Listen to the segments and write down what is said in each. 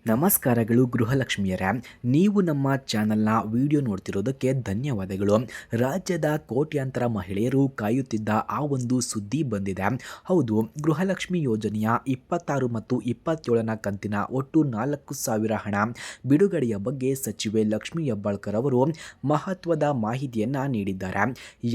ನಮಸ್ಕಾರಗಳು ಗೃಹಲಕ್ಷ್ಮಿಯರೇ, ನೀವು ನಮ್ಮ ಚಾನಲ್ನ ವಿಡಿಯೋ ನೋಡ್ತಿರೋದಕ್ಕೆ ಧನ್ಯವಾದಗಳು. ರಾಜ್ಯದ ಕೋಟ್ಯಾಂತರ ಮಹಿಳೆಯರು ಕಾಯುತ್ತಿದ್ದ ಆ ಒಂದು ಸುದ್ದಿ ಬಂದಿದೆ. ಹೌದು, ಗೃಹಲಕ್ಷ್ಮಿ ಯೋಜನೆಯ 26 ಮತ್ತು 27ನ ಕಂತಿನ ಒಟ್ಟು 4,000 ಹಣ ಬಿಡುಗಡೆಯ ಬಗ್ಗೆ ಸಚಿವೆ ಲಕ್ಷ್ಮಿ ಹೆಬ್ಬಾಳ್ಕರ್ ಅವರು ಮಹತ್ವದ ಮಾಹಿತಿಯನ್ನು ನೀಡಿದ್ದಾರೆ.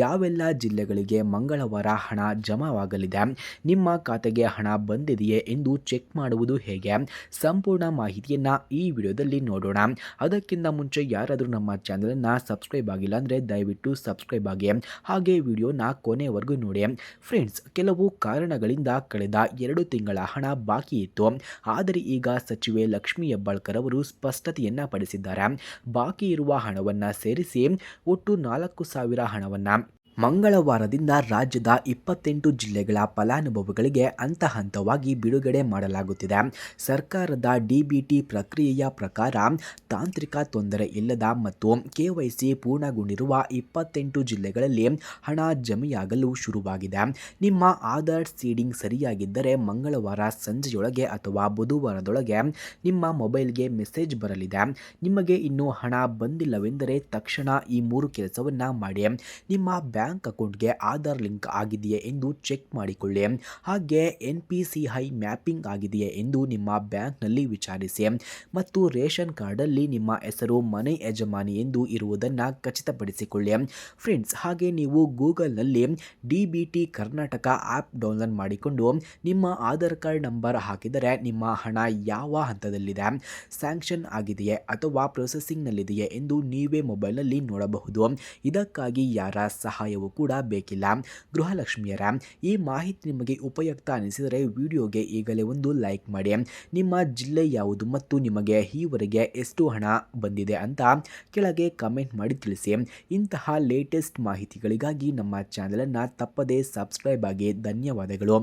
ಯಾವೆಲ್ಲ ಜಿಲ್ಲೆಗಳಿಗೆ ಮಂಗಳವಾರ ಹಣ ಜಮಾವಾಗಲಿದೆ, ನಿಮ್ಮ ಖಾತೆಗೆ ಹಣ ಬಂದಿದೆಯೇ ಎಂದು ಚೆಕ್ ಮಾಡುವುದು ಹೇಗೆ, ಸಂಪೂರ್ಣ ಮಾಹಿತಿಯನ್ನು ಈ ವಿಡಿಯೋದಲ್ಲಿ ನೋಡೋಣ. ಅದಕ್ಕಿಂತ ಮುಂಚೆ ಯಾರಾದರೂ ನಮ್ಮ ಚಾನಲನ್ನು ಸಬ್ಸ್ಕ್ರೈಬ್ ಆಗಿಲ್ಲ ಅಂದರೆ ದಯವಿಟ್ಟು ಸಬ್ಸ್ಕ್ರೈಬ್ ಆಗಿ, ಹಾಗೆ ವಿಡಿಯೋನ ಕೊನೆವರೆಗೂ ನೋಡಿ. ಫ್ರೆಂಡ್ಸ್, ಕೆಲವು ಕಾರಣಗಳಿಂದ ಕಳೆದ 2 ತಿಂಗಳ ಹಣ ಬಾಕಿ ಇತ್ತು. ಆದರೆ ಈಗ ಸಚಿವೆ ಲಕ್ಷ್ಮಿ ಹೆಬ್ಬಾಳ್ಕರ್ ಅವರು ಸ್ಪಷ್ಟತೆಯನ್ನು ಪಡಿಸಿದ್ದಾರೆ. ಬಾಕಿ ಇರುವ ಹಣವನ್ನು ಸೇರಿಸಿ ಒಟ್ಟು 4,000 ಹಣವನ್ನು ಮಂಗಳವಾರದಿಂದ ರಾಜ್ಯದ 28 ಜಿಲ್ಲೆಗಳ ಫಲಾನುಭವಿಗಳಿಗೆ ಹಂತ ಹಂತವಾಗಿ ಬಿಡುಗಡೆ ಮಾಡಲಾಗುತ್ತಿದೆ. ಸರ್ಕಾರದ ಡಿಬಿಟಿ ಪ್ರಕ್ರಿಯೆಯ ಪ್ರಕಾರ ತಾಂತ್ರಿಕ ತೊಂದರೆ ಇಲ್ಲದ ಮತ್ತು KYC ಪೂರ್ಣಗೊಂಡಿರುವ 28 ಜಿಲ್ಲೆಗಳಲ್ಲಿ ಹಣ ಜಮೆಯಾಗಲು ಶುರುವಾಗಿದೆ. ನಿಮ್ಮ ಆಧಾರ್ ಸೀಡಿಂಗ್ ಸರಿಯಾಗಿದ್ದರೆ ಮಂಗಳವಾರ ಸಂಜೆಯೊಳಗೆ ಅಥವಾ ಬುಧವಾರದೊಳಗೆ ನಿಮ್ಮ ಮೊಬೈಲ್ಗೆ ಮೆಸೇಜ್ ಬರಲಿದೆ. ನಿಮಗೆ ಇನ್ನೂ ಹಣ ಬಂದಿಲ್ಲವೆಂದರೆ ತಕ್ಷಣ ಈ 3 ಕೆಲಸವನ್ನು ಮಾಡಿ. ನಿಮ್ಮ ಬ್ಯಾಂಕ್ ಅಕೌಂಟ್ಗೆ ಆಧಾರ್ ಲಿಂಕ್ ಆಗಿದೆಯೇ ಎಂದು ಚೆಕ್ ಮಾಡಿಕೊಳ್ಳಿ. ಹಾಗೆ NPCI ಮ್ಯಾಪಿಂಗ್ ಆಗಿದೆಯೇ ಎಂದು ನಿಮ್ಮ ಬ್ಯಾಂಕ್ನಲ್ಲಿ ವಿಚಾರಿಸಿ. ಮತ್ತು ರೇಷನ್ ಕಾರ್ಡಲ್ಲಿ ನಿಮ್ಮ ಹೆಸರು ಮನೆ ಯಜಮಾನಿ ಎಂದು ಇರುವುದನ್ನು ಖಚಿತಪಡಿಸಿಕೊಳ್ಳಿ. ಫ್ರೆಂಡ್ಸ್, ಹಾಗೆ ನೀವು ಗೂಗಲ್ನಲ್ಲಿ DBT ಕರ್ನಾಟಕ ಆ್ಯಪ್ ಡೌನ್ಲೋಡ್ ಮಾಡಿಕೊಂಡು ನಿಮ್ಮ ಆಧಾರ್ ಕಾರ್ಡ್ ನಂಬರ್ ಹಾಕಿದರೆ ನಿಮ್ಮ ಹಣ ಯಾವ ಹಂತದಲ್ಲಿದೆ, ಸ್ಯಾಂಕ್ಷನ್ ಆಗಿದೆಯೇ ಅಥವಾ ಪ್ರೊಸೆಸಿಂಗ್ನಲ್ಲಿದೆಯೇ ಎಂದು ನೀವೇ ಮೊಬೈಲ್ನಲ್ಲಿ ನೋಡಬಹುದು. ಇದಕ್ಕಾಗಿ ಯಾರ ಸಹಾಯವೂ ಕೂಡ ಬೇಕಿಲ್ಲ. ಗೃಹಲಕ್ಷ್ಮಿಯರ ಈ ಮಾಹಿತಿ ನಿಮಗೆ ಉಪಯುಕ್ತ ಅನಿಸಿದರೆ ವಿಡಿಯೋಗೆ ಈಗಲೇ ಒಂದು ಲೈಕ್ ಮಾಡಿ. ನಿಮ್ಮ ಜಿಲ್ಲೆ ಯಾವುದು ಮತ್ತು ನಿಮಗೆ ಈವರೆಗೆ ಎಷ್ಟು ಹಣ ಬಂದಿದೆ ಅಂತ ಕೆಳಗೆ ಕಮೆಂಟ್ ಮಾಡಿ ತಿಳಿಸಿ. ಇಂತಹ ಲೇಟೆಸ್ಟ್ ಮಾಹಿತಿಗಳಿಗಾಗಿ ನಮ್ಮ ಚಾನಲನ್ನು ತಪ್ಪದೇ ಸಬ್ಸ್ಕ್ರೈಬ್ ಆಗಿ. ಧನ್ಯವಾದಗಳು.